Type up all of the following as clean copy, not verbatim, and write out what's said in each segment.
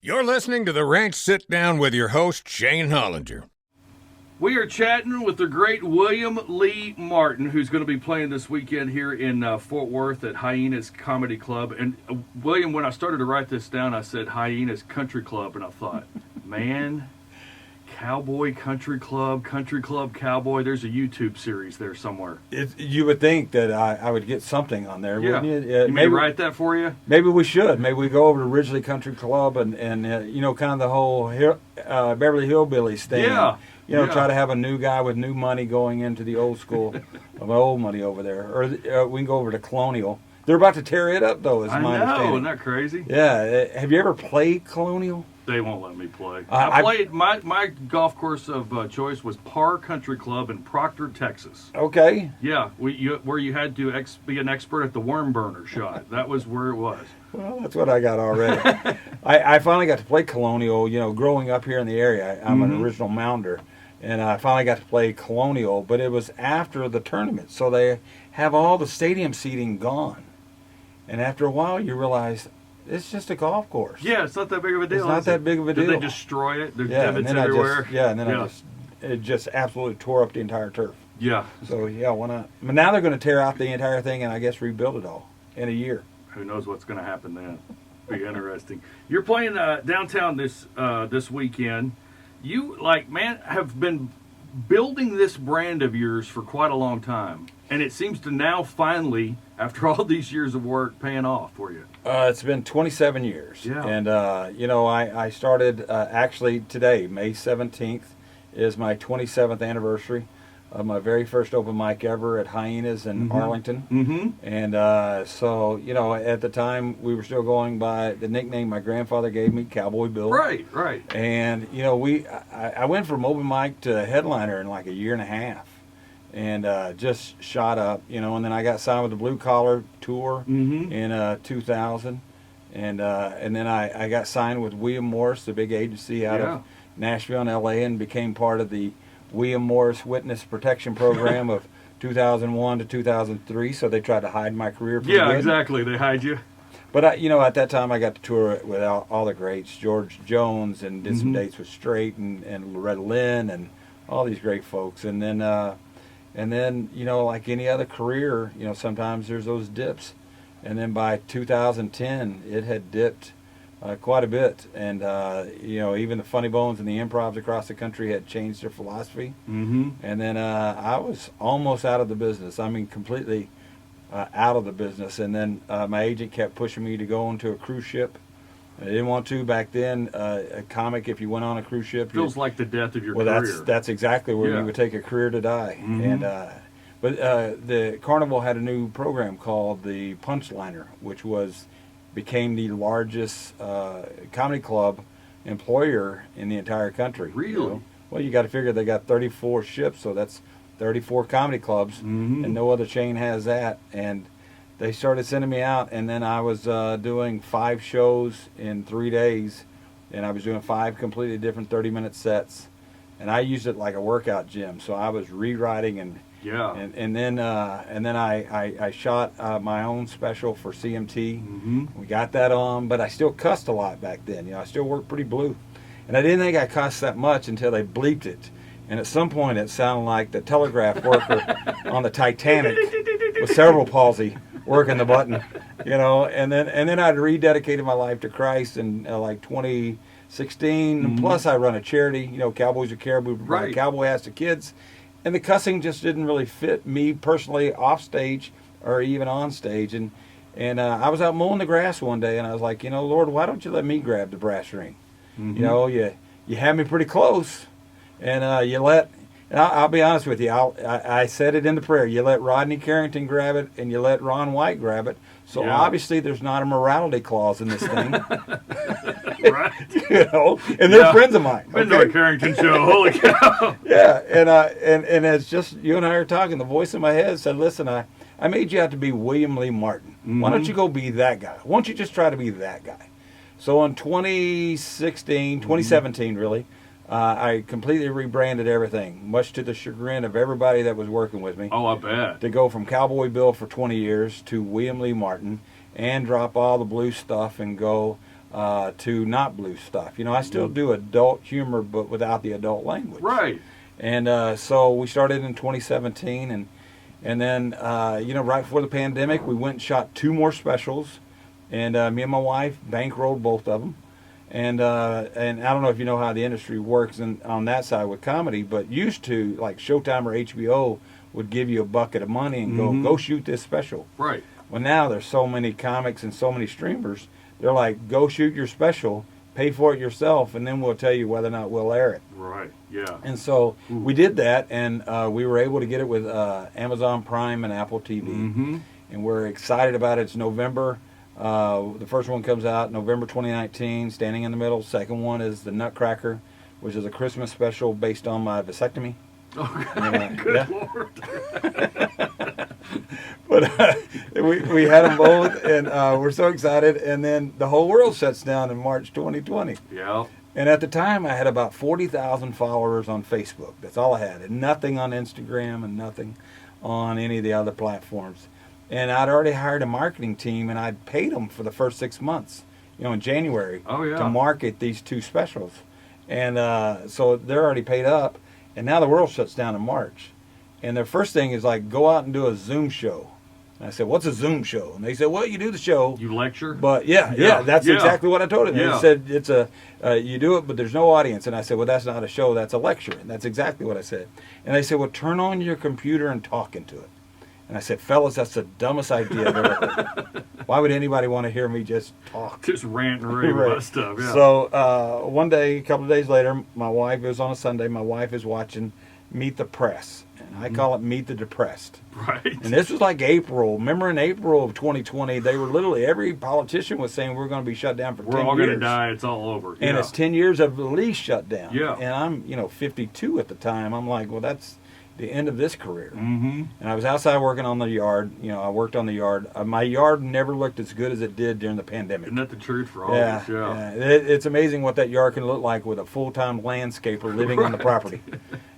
You're listening to The Ranch Sit Down with your host, Shayne Hollinger. We are chatting with the great William Lee Martin, who's going to be playing this weekend here in Fort Worth at Hyenas Comedy Club. And William, when I started to write this down, I said Hyenas Country Club, and I thought, man, Cowboy Country Club, Cowboy. There's a YouTube series there somewhere. You would think that I would get something on there, Yeah. wouldn't you? You may write that for you? Maybe we should. Maybe we go over to Ridgely Country Club and kind of the whole Beverly Hillbillies thing. Yeah. Try to have a new guy with new money going into the old school of old money over there. Or we can go over to Colonial. They're about to tear it up, though, is my understanding. Isn't that crazy? Yeah. Have you ever played Colonial? They won't let me play. I played, my golf course of choice was Parr Country Club in Proctor, Texas. Okay. Yeah, where you had to be an expert at the worm burner shot. That was where it was. Well, that's what I got already. I finally got to play Colonial, growing up here in the area. I'm an original Mounder. And I finally got to play Colonial, but it was after the tournament. So they have all the stadium seating gone. And after a while, you realize it's just a golf course. Yeah, it's not that big of a deal. It's not that big of a deal. Did they destroy it? There's divots everywhere. It just absolutely tore up the entire turf. Yeah. So, yeah, why not? But now they're going to tear out the entire thing and I guess rebuild it all in a year. Who knows what's going to happen then? Be interesting. You're playing downtown this weekend. You, have been building this brand of yours for quite a long time. And it seems to now finally, after all these years of work, paying off for you. It's been 27 years. Yeah. And, I started actually today, May 17th, is my 27th anniversary of my very first open mic ever at Hyenas in Arlington. Mm-hmm. And at the time, we were still going by the nickname my grandfather gave me, Cowboy Bill. Right. And, I went from open mic to headliner in like a year and a half. And just shot up, and then I got signed with the Blue Collar Tour in 2000. And then I got signed with William Morris, the big agency out of Nashville and L.A., and became part of the William Morris Witness Protection Program of 2001 to 2003, so they tried to hide my career from Yeah, exactly. They hide you. But, at that time I got to tour with all the greats, George Jones, and did some dates with Strait and Loretta Lynn and all these great folks. And then, like any other career, sometimes there's those dips. And then by 2010, it had dipped quite a bit. And, even the Funny Bones and the improvs across the country had changed their philosophy. Mm-hmm. And then I was almost out of the business. I mean, completely out of the business. And then my agent kept pushing me to go onto a cruise ship. I didn't want to back then. A comic, if you went on a cruise ship, feels like the death of your career. Well, that's exactly where you would take a career to die. Mm-hmm. And but the Carnival had a new program called the Punchliner, which became the largest comedy club employer in the entire country. Really? Well, you got to figure they got 34 ships, so that's 34 comedy clubs, and no other chain has that. And they started sending me out, and then I was doing 5 shows in 3 days, and I was doing 5 completely different 30-minute sets, and I used it like a workout gym. So I was rewriting and then I shot my own special for CMT. Mm-hmm. We got that on, but I still cussed a lot back then. I still worked pretty blue, and I didn't think I cussed that much until they bleeped it. And at some point, it sounded like the telegraph worker on the Titanic with cerebral palsy working the button, And then I'd rededicated my life to Christ in like 2016. And plus, I run a charity. Cowboys Are Caribou. Right. Cowboy Has the Kids, and the cussing just didn't really fit me personally off stage or even on stage. And I was out mowing the grass one day, and I was like, Lord, why don't you let me grab the brass ring? Mm-hmm. You had me pretty close. And you let, and I'll be honest with you, I said it in the prayer, you let Rodney Carrington grab it and you let Ron White grab it. So obviously there's not a morality clause in this thing. Right. And they're friends of mine. Been to a Carrington show, holy cow. Yeah, and it's just, you and I are talking, the voice in my head said, listen, I made you out to be William Lee Martin. Mm-hmm. Why don't you go be that guy? Why don't you just try to be that guy? So in 2017 really, I completely rebranded everything, much to the chagrin of everybody that was working with me. Oh, I bet. To go from Cowboy Bill for 20 years to William Lee Martin and drop all the blue stuff and go to not blue stuff. You know, I still do adult humor, but without the adult language. Right. And so we started in 2017, and then you know, right before the pandemic, we went and shot 2 more specials, and me and my wife bankrolled both of them. And I don't know if you know how the industry works on that side with comedy, but used to, like Showtime or HBO would give you a bucket of money and go shoot this special. Right. Well, now there's so many comics and so many streamers. They're like, go shoot your special, pay for it yourself, and then we'll tell you whether or not we'll air it. Right. Yeah. And so we did that, and we were able to get it with Amazon Prime and Apple TV. And we're excited about it. It's November. The first one comes out November 2019, Standing in the Middle. Second one is The Nutcracker, which is a Christmas special based on my vasectomy. Okay. Good Lord. But we had them both, and we're so excited. And then the whole world shuts down in March 2020. Yeah. And at the time, I had about 40,000 followers on Facebook. That's all I had. And nothing on Instagram and nothing on any of the other platforms. And I'd already hired a marketing team, and I'd paid them for the first 6 months, you know, in January to market these 2 specials. And so they're already paid up. And now the world shuts down in March. And their first thing is like, go out and do a Zoom show. And I said, what's a Zoom show? And they said, well, you do the show. You lecture? But that's exactly what I told them. They said, it's you do it, but there's no audience. And I said, well, that's not a show, that's a lecture. And that's exactly what I said. And they said, well, turn on your computer and talk into it. And I said, fellas, that's the dumbest idea I've ever heard. Why would anybody want to hear me just talk? Just rant and rave about stuff, yeah. So one day, a couple of days later, my wife, it was on a Sunday, my wife is watching Meet the Press. And I call it Meet the Depressed. Right. And this was like April. Remember in April of 2020, they were literally, every politician was saying we're going to be shut down for 10 years. We're all going to die. It's all over. And it's 10 years of the least shut down. Yeah. And I'm, 52 at the time. I'm like, well, that's the end of this career. And I was outside working on the yard. I worked on the yard. My yard never looked as good as it did during the pandemic. Isn't that the truth for all of us? Yeah. It's amazing what that yard can look like with a full-time landscaper living on the property.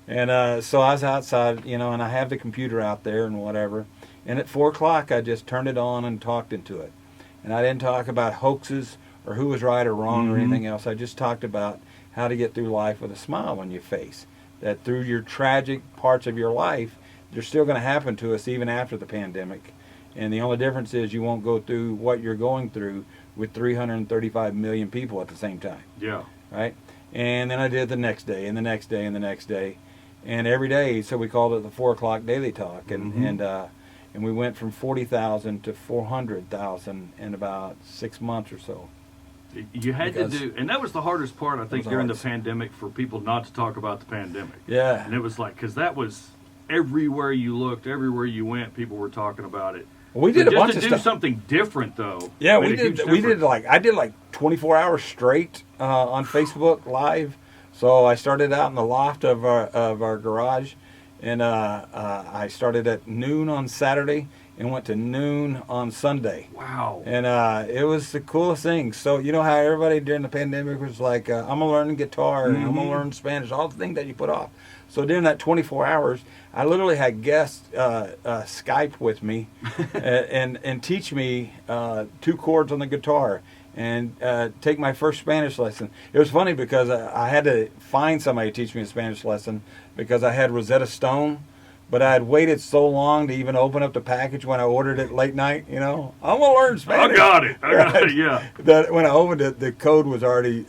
And so I was outside, and I have the computer out there and whatever. And at 4 o'clock, I just turned it on and talked into it. And I didn't talk about hoaxes or who was right or wrong or anything else. I just talked about how to get through life with a smile on your face. That through your tragic parts of your life, they're still going to happen to us even after the pandemic. And the only difference is you won't go through what you're going through with 335 million people at the same time. Yeah. Right? And then I did the next day and the next day and the next day. And every day, so we called it the 4 o'clock Daily Talk. And we went from 40,000 to 400,000 in about 6 months or so. You had to do, and that was the hardest part, I think, during the pandemic, for people not to talk about the pandemic. Yeah. And it was like, because that was everywhere you looked, everywhere you went, people were talking about it. We did a bunch of stuff. Just to do something different, though. Yeah, we did I did like 24 hours straight on Facebook Live. So I started out in the loft of our garage, and I started at noon on Saturday and went to noon on Sunday. Wow. And it was the coolest thing. So you know how everybody during the pandemic was like, I'm going to learn guitar, and I'm going to learn Spanish, all the things that you put off. So during that 24 hours, I literally had guests Skype with me and teach me 2 chords on the guitar and take my first Spanish lesson. It was funny because I had to find somebody to teach me a Spanish lesson because I had Rosetta Stone. But I had waited so long to even open up the package when I ordered it late night, I'm going to learn Spanish. I got it, yeah. That when I opened it, the code was already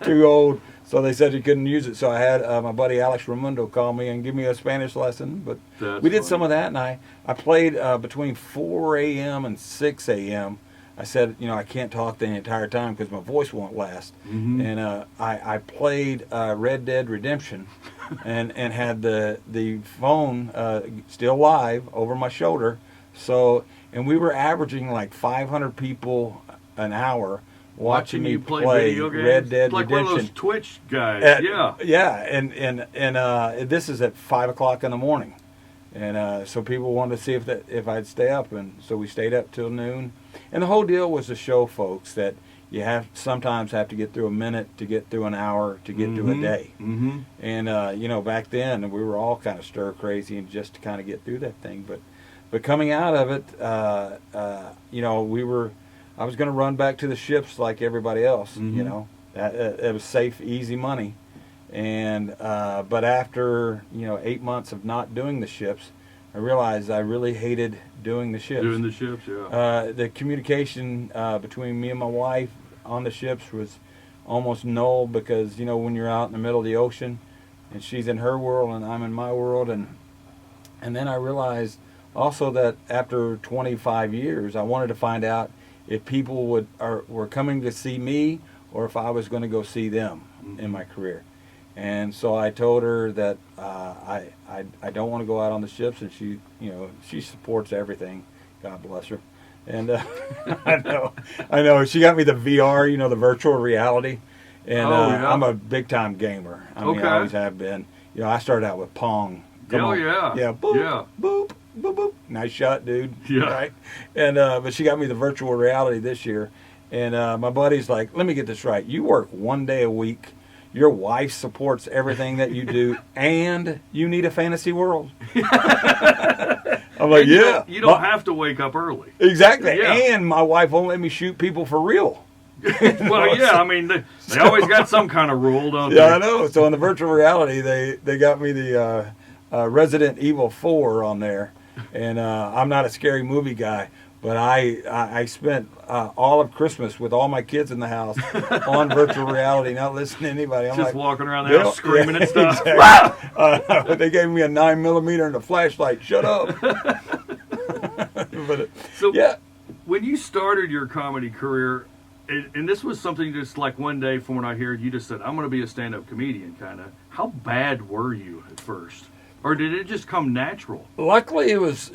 too old, so they said you couldn't use it. So I had my buddy Alex Raimundo call me and give me a Spanish lesson. But we did some of that, and I played between 4 a.m. and 6 a.m. I said, I can't talk the entire time because my voice won't last. And I played Red Dead Redemption and had the phone still live over my shoulder. And we were averaging like 500 people an hour watching me play video games? Red Dead like Redemption. Like one of those Twitch guys, Yeah, and this is at 5 o'clock in the morning. And so people wanted to see if I'd stay up, and so we stayed up till noon. And the whole deal was to show folks that you sometimes have to get through a minute to get through an hour to get through a day. And back then we were all kind of stir crazy and just to kind of get through that thing. But coming out of it, we were I was going to run back to the ships like everybody else. Mhm. You know, it was safe, easy money. And but after 8 months of not doing the ships, I realized I really hated doing the ships. Doing the ships, yeah. The communication between me and my wife on the ships was almost null because when you're out in the middle of the ocean, and she's in her world and I'm in my world, and then I realized also that after 25 years, I wanted to find out if people were coming to see me or if I was going to go see them in my career. And so I told her that I don't want to go out on the ships, and she supports everything. God bless her. And I know. She got me the VR, the virtual reality, and yeah. I'm a big time gamer. I mean, I always have been. I started out with Pong. Come on. Yeah. Yeah. Boop, Yeah. boop, boop, boop. Nice shot, dude. Yeah. Right. And but she got me the virtual reality this year, and my buddy's like, "Let me get this right. You work 1 day a week. Your wife supports everything that you do, and you need a fantasy world." I'm like, And yeah. You don't have to wake up early. Exactly. Yeah. And my wife won't let me shoot people for real. Well, yeah, I mean, they always got some kind of rule, don't they? Yeah, I know. So in the virtual reality, they got me the Resident Evil 4 on there. And I'm not a scary movie guy, but I spent all of Christmas with all my kids in the house on virtual reality, not listening to anybody. I'm Just like, walking around the house screaming and stuff. Exactly. They gave me a 9mm and a flashlight. Shut up. But So, yeah. when you started your comedy career, and this was something just like one day from when I heard you just said, I'm going to be a stand-up comedian, kind of. How bad were you at first? Or did it just come natural? Luckily, it was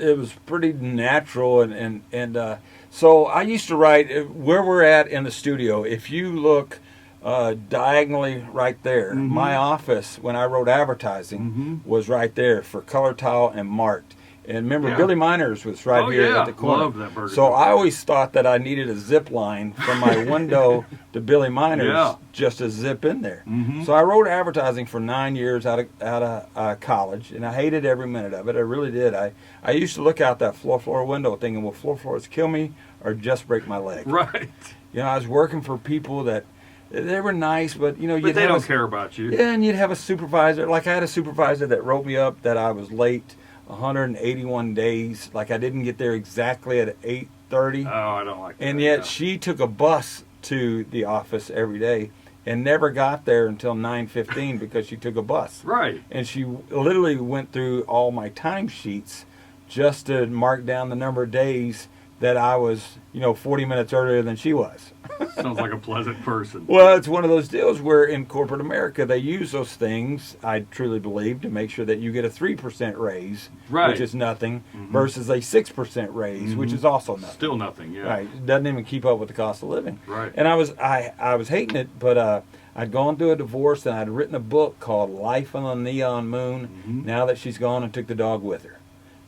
pretty natural, and so I used to write where we're at in the studio. If you look diagonally right there, my office when I wrote advertising was right there for Color Tile and Marked. And remember, Yeah. Billy Miner's was right here at the corner. Love that burger. So I always thought that I needed a zip line from my window to Billy Miner's just to zip in there. So I wrote advertising for 9 years out of college, and I hated every minute of it. I really did. I used to look out that floor window thinking, will floors kill me or just break my leg? Right. I was working for people that they were nice, but But they don't care about you. Yeah, and you'd have a supervisor. Like I had a supervisor that wrote me up that I was late 181 days. Like I didn't get there exactly at 8:30. Oh, I don't like that. And yet yeah. she took a bus to the office every day and never got there until 9:15 because she took a bus. Right. And she literally went through all my timesheets just to mark down the number of days that I was, 40 minutes earlier than she was. Sounds like a pleasant person. Well, it's one of those deals where in corporate America they use those things, I truly believe, to make sure that you get a 3% raise, Right. which is nothing, versus a 6% raise, which is also nothing. Still nothing, yeah. Right, it doesn't even keep up with the cost of living. Right. And I was hating it, but I'd gone through a divorce and I'd written a book called Life on the Neon Moon. Now that she's gone and took the dog with her,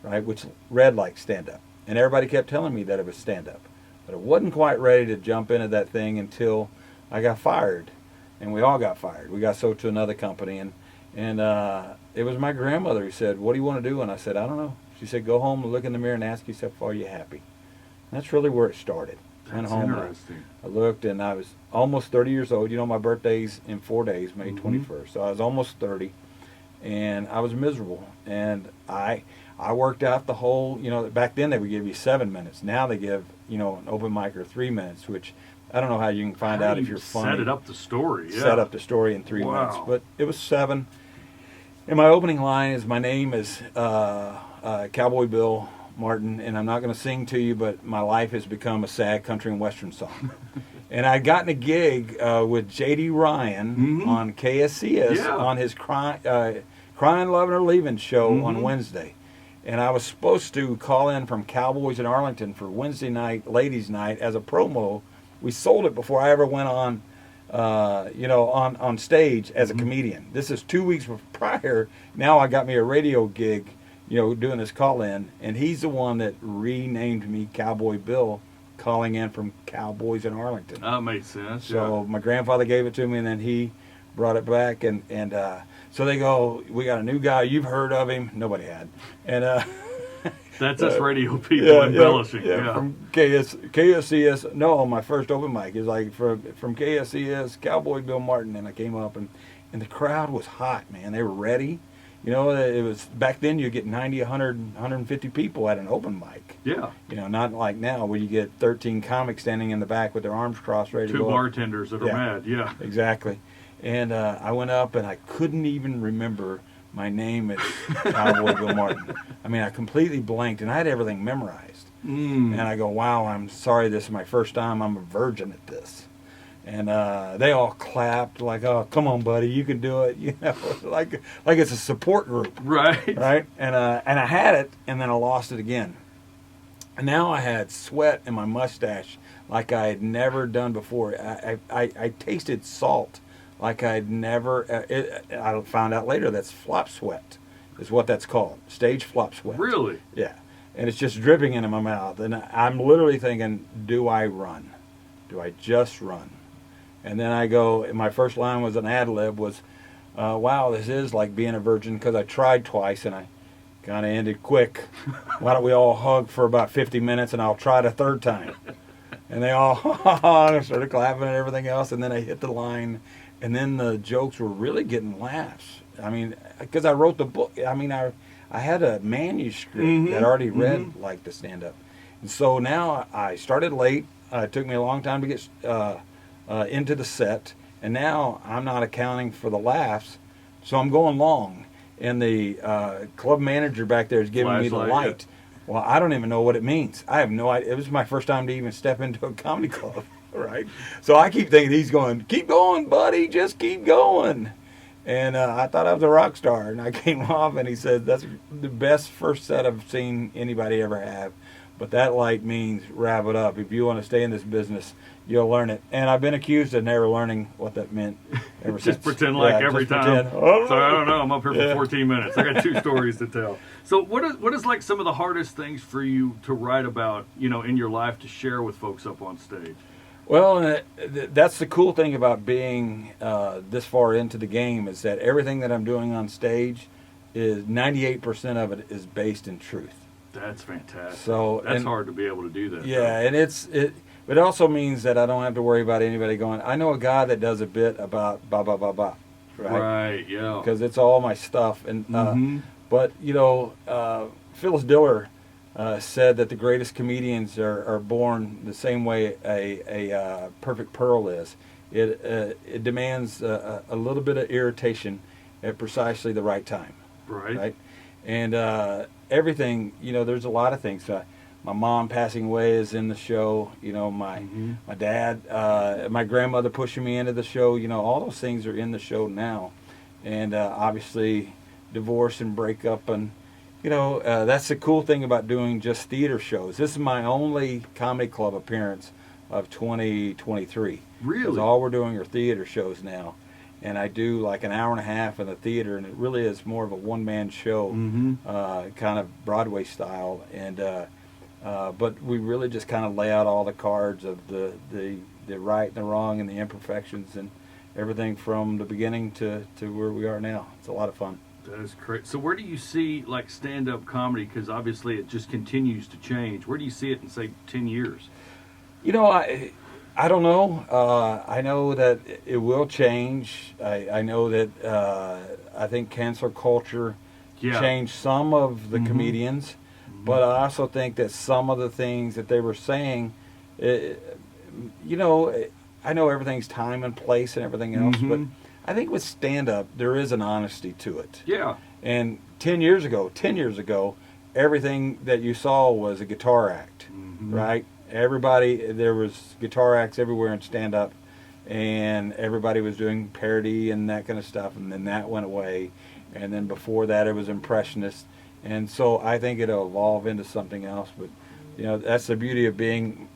right, which read like stand up, and everybody kept telling me that it was stand up, but I wasn't quite ready to jump into that thing until I got fired, and we all got fired. We got sold to another company, and it was my grandmother who said, "What do you want to do?" And I said, "I don't know." She said, "Go home and look in the mirror and ask yourself, are you happy?" And that's really where it started. Went That's home. interesting. I looked, and I was almost 30 years old. My birthday's in 4 days, May 21st. So I was almost 30, and I was miserable. And I worked out the whole, back then they would give you 7 minutes. Now they give, an open mic or 3 minutes, which I don't know how you can find How out do if you you're funny. Set it up the story, yeah. Set up the story in 3 Wow. minutes. But it was 7. And my opening line is, my name is Cowboy Bill Martin, and I'm not going to sing to you, but my life has become a sad country and western song. And I'd gotten a gig with J.D. Ryan on KSCS on his Crying, Loving, or Leaving show on Wednesday. And I was supposed to call in from Cowboys in Arlington for Wednesday night, ladies' night, as a promo. We sold it before I ever went on, on stage as a comedian. This is 2 weeks prior. Now I got me a radio gig, doing this call-in, and he's the one that renamed me Cowboy Bill, calling in from Cowboys in Arlington. That makes sense. So my grandfather gave it to me, and then he brought it back, and so they go, "We got a new guy. You've heard of him?" Nobody had, and That's us radio people embellishing. Yeah. From KSCS. No, my first open mic is like from KSCS, Cowboy Bill Martin, and I came up and the crowd was hot, man. They were ready. You know, it was back then you get 90, 100, 150 people at an open mic. Yeah. You know, not like now where you get 13 comics standing in the back with their arms crossed ready to go. Two bartenders that are mad. Yeah. Exactly. And I went up and I couldn't even remember my name at Cowboy Bill Martin. I mean, I completely blanked, and I had everything memorized. And I go, wow, I'm sorry, this is my first time. I'm a virgin at this. And they all clapped like, oh, come on, buddy, you can do it. You know, like it's a support group. Right. Right? And I had it, and then I lost it again. And now I had sweat in my mustache like I had never done before. I tasted salt like I'd never. I found out later that's flop sweat, is what that's called. Stage flop sweat. Really? Yeah. And it's just dripping into my mouth. And I'm literally thinking, do I run? Do I just run? And then I go, my first line was an ad lib was, wow, this is like being a virgin, because I tried twice and I kind of ended quick. Why don't we all hug for about 50 minutes and I'll try it a third time? And they all started clapping and everything else. And then I hit the line. And then the jokes were really getting laughs. I mean, because I wrote the book. I mean, I had a manuscript that already read like the stand-up. And so now I started late. It took me a long time to get into the set. And now I'm not accounting for the laughs. So I'm going long. And the club manager back there is giving me the light. Yeah. Well, I don't even know what it means. I have no idea. It was my first time to even step into a comedy club. Right, so I keep thinking he's going, keep going, buddy, just keep going. And I thought I was a rock star, and I came off, and he said, that's the best first set I've seen anybody ever have. But that light means wrap it up. If you want to stay in this business, you'll learn it. And I've been accused of never learning what that meant ever since. Just pretend like every time. Pretend. So I don't know. I'm up here for 14 minutes. I got 2 stories to tell. So what is like some of the hardest things for you to write about, you know, in your life to share with folks up on stage? Well, that's the cool thing about being this far into the game, is that everything that I'm doing on stage is 98% of it is based in truth. That's fantastic. So that's hard to be able to do that. Yeah, and it also means that I don't have to worry about anybody going, I know a guy that does a bit about blah blah blah blah. Right. Yeah. Because it's all my stuff, and but you know, Phyllis Diller said that the greatest comedians are born the same way a perfect pearl is. It demands a little bit of irritation at precisely the right time. Right. And everything, you know, there's a lot of things. My mom passing away is in the show. You know, my dad, my grandmother pushing me into the show. You know, all those things are in the show now. And obviously divorce and breakup, and you know, that's the cool thing about doing just theater shows. This is my only comedy club appearance of 2023. Really? Because all we're doing are theater shows now. And I do like an hour and a half in the theater, and it really is more of a one-man show, kind of Broadway style. And but we really just kind of lay out all the cards of the right and the wrong and the imperfections and everything from the beginning to where we are now. It's a lot of fun. That is great. So where do you see like stand-up comedy, because obviously it just continues to change, where do you see it in, say, 10 years? You know, I don't know. I know that it will change. I know that I think cancel culture changed some of the comedians, but I also think that some of the things that they were saying, you know, I know everything's time and place and everything else, but I think with stand-up, there is an honesty to it. Yeah. And 10 years ago, everything that you saw was a guitar act, right? There was guitar acts everywhere in stand-up, and everybody was doing parody and that kind of stuff, and then that went away. And then before that, it was impressionist. And so I think it'll evolve into something else. But, you know, that's the beauty of being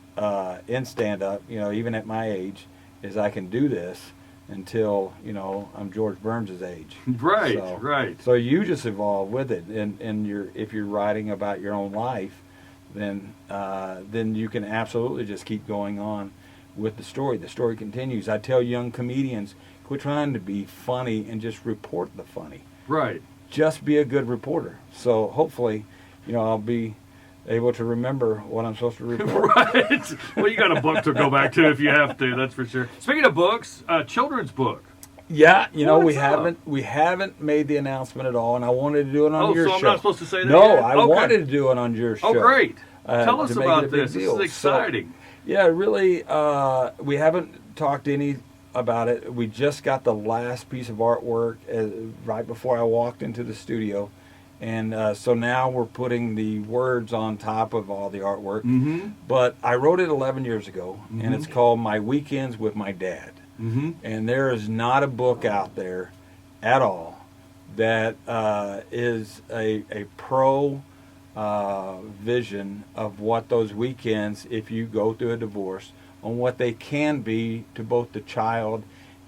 in stand-up, you know, even at my age, is I can do this until, you know, I'm George Burns' age. Right. So you just evolve with it, and if you're writing about your own life, then you can absolutely just keep going on with the story. The story continues. I tell young comedians, quit trying to be funny and just report the funny. Right. Just be a good reporter. So hopefully, I'll be able to remember what I'm supposed to report. Right. Well, you got a book to go back to if you have to. That's for sure. Speaking of books, children's book. Yeah, What's we haven't made the announcement at all, and I wanted to do it on your show. So I'm not supposed to say that No, yet? I wanted to do it on your show. Oh, great. Tell us to make it about a big this. deal. This is exciting. So, yeah, really, we haven't talked any about it. We just got the last piece of artwork right before I walked into the studio. And so now we're putting the words on top of all the artwork. Mm-hmm. But I wrote it 11 years ago, and it's called My Weekends with My Dad. Mm-hmm. And there is not a book out there at all that is a pro vision of what those weekends, if you go through a divorce, on what they can be to both the child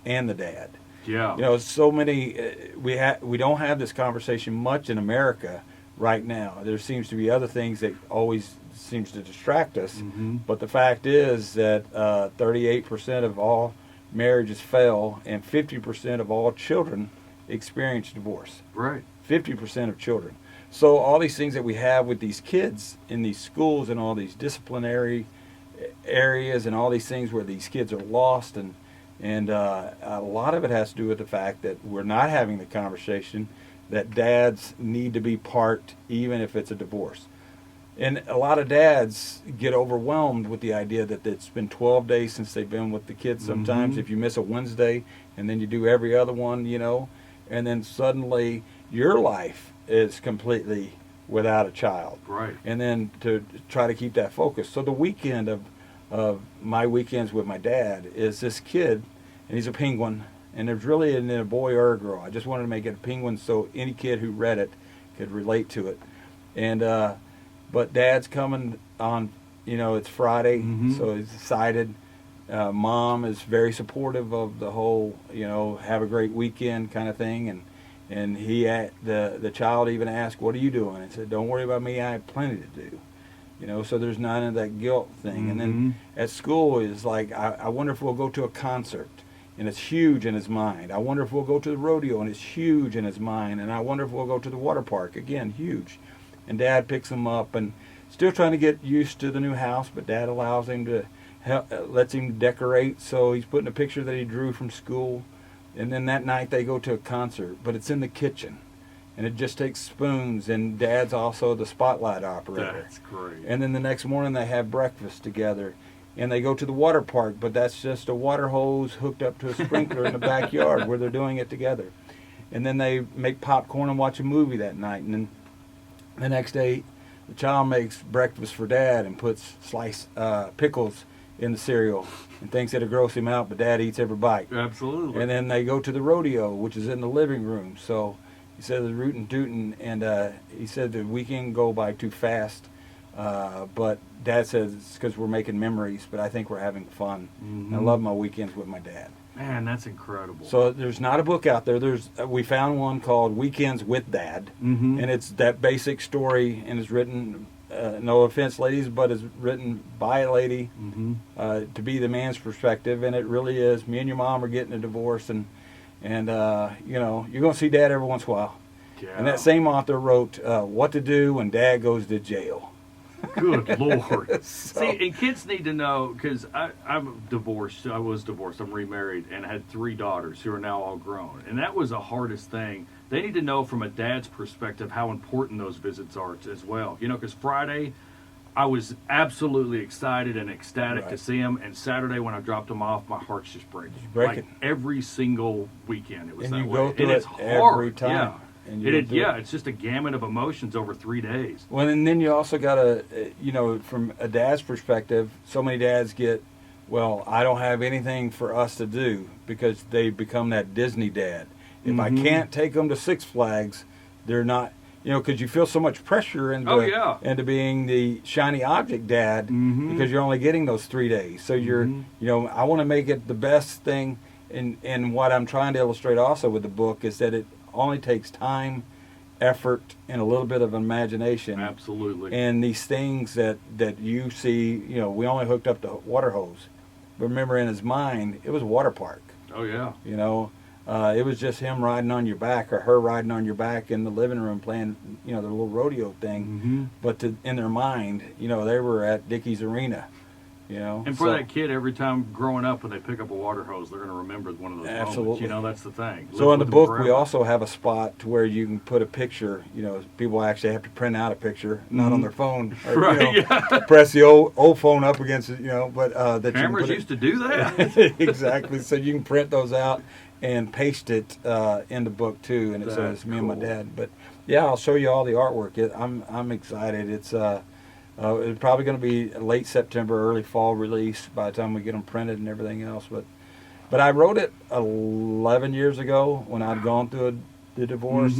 and the dad. Yeah. So many we don't have this conversation much in America right now. There seems to be other things that always seems to distract us. Mm-hmm. But the fact is that 38% of all marriages fail, and 50% of all children experience divorce. Right. 50% of children. So all these things that we have with these kids in these schools and all these disciplinary areas and all these things where these kids are lost, and a lot of it has to do with the fact that we're not having the conversation that dads need to be part, even if it's a divorce. And a lot of dads get overwhelmed with the idea that it's been 12 days since they've been with the kids. Sometimes if you miss a Wednesday and then you do every other one, and then suddenly your life is completely without a child. Right. And then to try to keep that focus. So the weekend of My Weekends with My Dad is this kid, and he's a penguin, and there's really a boy or a girl. I just wanted to make it a penguin so any kid who read it could relate to it. And but Dad's coming on, it's Friday, so he's excited. Mom is very supportive of the whole, have a great weekend kind of thing. And the child even asked, "What are you doing?" And said, "Don't worry about me. I have plenty to do." So there's none of that guilt thing. And then at school is like, I wonder if we'll go to a concert, and it's huge in his mind. I wonder if we'll go to the rodeo, and it's huge in his mind. And I wonder if we'll go to the water park, again, huge. And Dad picks him up, and still trying to get used to the new house, but Dad allows him to lets him decorate. So he's putting a picture that he drew from school, and then that night they go to a concert, but it's in the kitchen. And it just takes spoons, and Dad's also the spotlight operator. That's great. And then the next morning they have breakfast together, and they go to the water park, but that's just a water hose hooked up to a sprinkler in the backyard where they're doing it together. And then they make popcorn and watch a movie that night. And then the next day, the child makes breakfast for Dad and puts sliced pickles in the cereal and thinks it'll gross him out, but Dad eats every bite. Absolutely. And then they go to the rodeo, which is in the living room. So he said the rootin' tootin', and he said the weekend go by too fast. But Dad says it's because we're making memories, but I think we're having fun. I love my weekends with my dad. Man, that's incredible. So there's not a book out there. We found one called Weekends with Dad, and it's that basic story, and it's written, no offense, ladies, but it's written by a lady to be the man's perspective, and it really is. Me and your mom are getting a divorce, and you're going to see Dad every once in a while. Yeah. And that same author wrote What to Do When Dad Goes to Jail. Good Lord. So- See, and kids need to know, because I'm divorced. I was divorced. I'm remarried and had 3 daughters who are now all grown. And that was the hardest thing. They need to know from a dad's perspective how important those visits are as well. Because Friday, I was absolutely excited and ecstatic to see them. And Saturday, when I dropped them off, my heart's just breaking. breaking. Like every single weekend, it was And that you way. go through and it it's hard. every time. Yeah. And you go through it. It's just a gamut of emotions over 3 days. Well, and then you also got to, from a dad's perspective, so many dads get, well, I don't have anything for us to do because they become that Disney dad. If I can't take them to Six Flags, they're not, because you feel so much pressure into being the shiny object dad because you're only getting those 3 days. So you're, I want to make it the best thing. And what I'm trying to illustrate also with the book is that it only takes time, effort, and a little bit of imagination. Absolutely. And these things that you see, we only hooked up the water hose. But remember, in his mind, it was a water park. Oh, yeah. It was just him riding on your back or her riding on your back in the living room playing, you know, their little rodeo thing. Mm-hmm. But in their mind, you know, they were at Dickey's Arena, you know. And for that kid, every time growing up when they pick up a water hose, they're going to remember one of those moments. Absolutely. You know, that's the thing. So Live in the with them book, forever. we also have a spot to where you can put a picture. You know, people actually have to print out a picture, not on their phone. Or, Right, you know, yeah. press the old phone up against it, you know. But that Cameras you used to do that. can put it, exactly. So you can print those out and paste it in the book too, and it That's says me and my cool. dad. But yeah, I'll show you all the artwork. I'm excited. It's probably going to be late September, early fall release by the time we get them printed and everything else. But I wrote it 11 years ago when I'd gone through the divorce,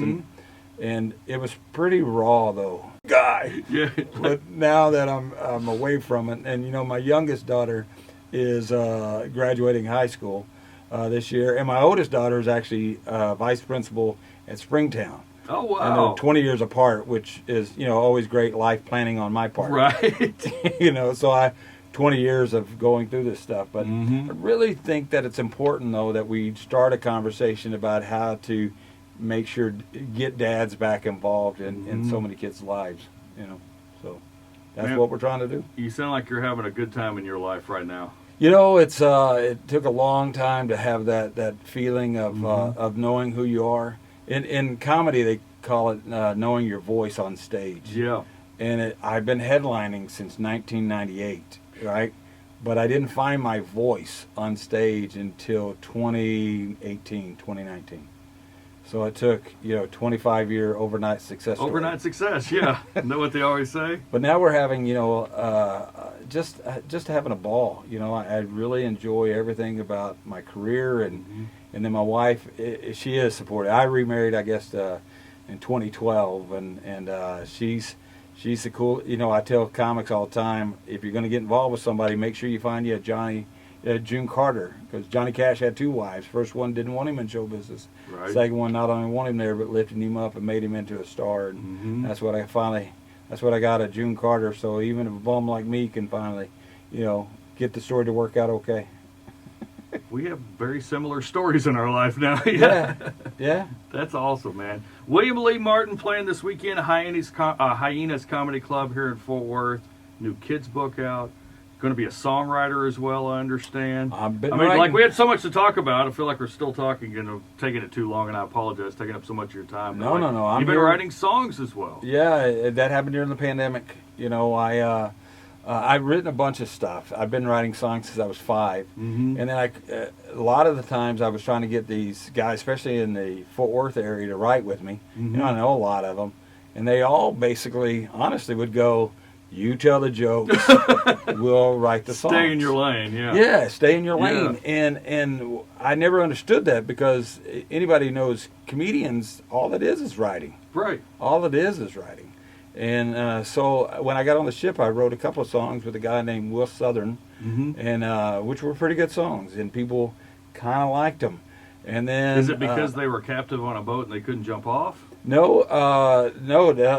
and it was pretty raw though. Guy. Yeah. But now that I'm away from it, and you know my youngest daughter is graduating high school this year, and my oldest daughter is actually vice principal at Springtown. Oh, wow. And they're 20 years apart, which is, you know, always great life planning on my part. Right. You know, so 20 years of going through this stuff. But Mhm. I really think that it's important, though, that we start a conversation about how to make sure, get dads back involved in so many kids' lives, you know. So that's Man, what we're trying to do. You sound like you're having a good time in your life right now. You know, it took a long time to have that feeling of knowing who you are. In comedy, they call it knowing your voice on stage. Yeah. And I've been headlining since 1998, right? But I didn't find my voice on stage until 2019. So it took, 25-year overnight success story. Overnight success, yeah. Know what they always say? But now we're having, just having a ball. You know, I really enjoy everything about my career, and then my wife, she is supportive. I remarried, I guess, in 2012, and she's the cool. You know, I tell comics all the time, if you're going to get involved with somebody, make sure you find you a June Carter, because Johnny Cash had 2 wives. First one didn't want him in show business. Right. Second one not only wanted him there, but lifted him up and made him into a star. And that's what I got at June Carter. So even a bum like me can finally, get the story to work out okay. We have very similar stories in our life now. Yeah. That's awesome, man. William Lee Martin playing this weekend at Hyenas Comedy Club here in Fort Worth. New kids book out. Going to be a songwriter as well, I understand. Like we had so much to talk about. I feel like we're still talking and taking it too long, and I apologize, taking up so much of your time. No. You've been writing songs as well. Yeah, that happened during the pandemic. You know, I've written a bunch of stuff. I've been writing songs since I was 5. And then a lot of the times I was trying to get these guys, especially in the Fort Worth area, to write with me. You know, I know a lot of them. And they all basically, honestly, would go, you tell the jokes, we'll write the songs. Stay in your lane, yeah. Yeah, stay in your lane. Yeah. And I never understood that, because anybody who knows comedians, all it is writing. Right. All it is writing. And so when I got on the ship, I wrote a couple of songs with a guy named Will Southern, and which were pretty good songs, and people kind of liked them. And then Is it because they were captive on a boat and they couldn't jump off? No,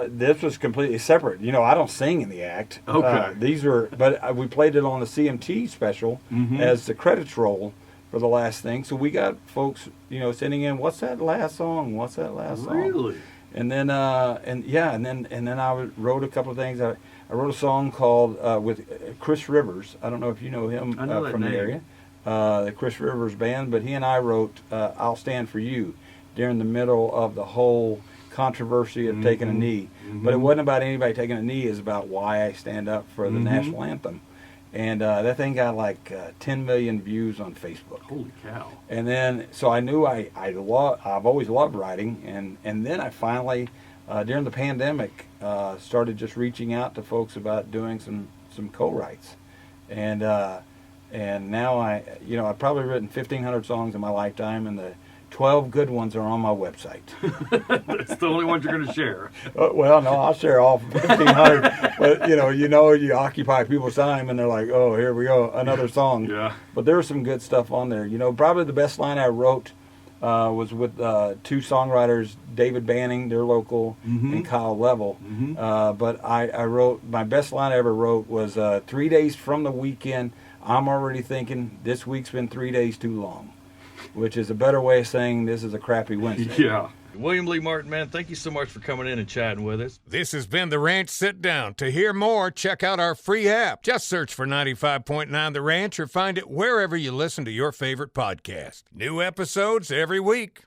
this was completely separate. You know, I don't sing in the act. Okay. These were, but we played it on the CMT special as the credits roll for the last thing. So we got folks, sending in, what's that last song? What's that last song? Really? And then, and then I wrote a couple of things. I wrote a song called with Chris Rivers. I don't know if you know him I know that from the name. area. The Chris Rivers band, but he and I wrote "I'll Stand for You" during the middle of the whole controversy of taking a knee. But it wasn't about anybody taking a knee. It's about why I stand up for the national anthem. And that thing got like 10 million views on Facebook. Holy cow! And then, so I knew I've always loved writing, and then I finally, during the pandemic, started just reaching out to folks about doing some co-writes, and now I've probably written 1,500 songs in my lifetime, and the 12 good ones are on my website. That's the only ones you're going to share. Well, no, I'll share all 1,500. But you occupy people's time, and they're like, oh, here we go, another song. Yeah. But there was some good stuff on there. Probably the best line I wrote was with 2 songwriters, David Banning, they're local, and Kyle Level. But I wrote, my best line I ever wrote was 3 days from the weekend, I'm already thinking this week's been 3 days too long. which is a better way of saying this is a crappy Wednesday. Yeah. William Lee Martin, man, thank you so much for coming in and chatting with us. This has been The Ranch Sit Down. To hear more, check out our free app. Just search for 95.9 The Ranch or find it wherever you listen to your favorite podcast. New episodes every week.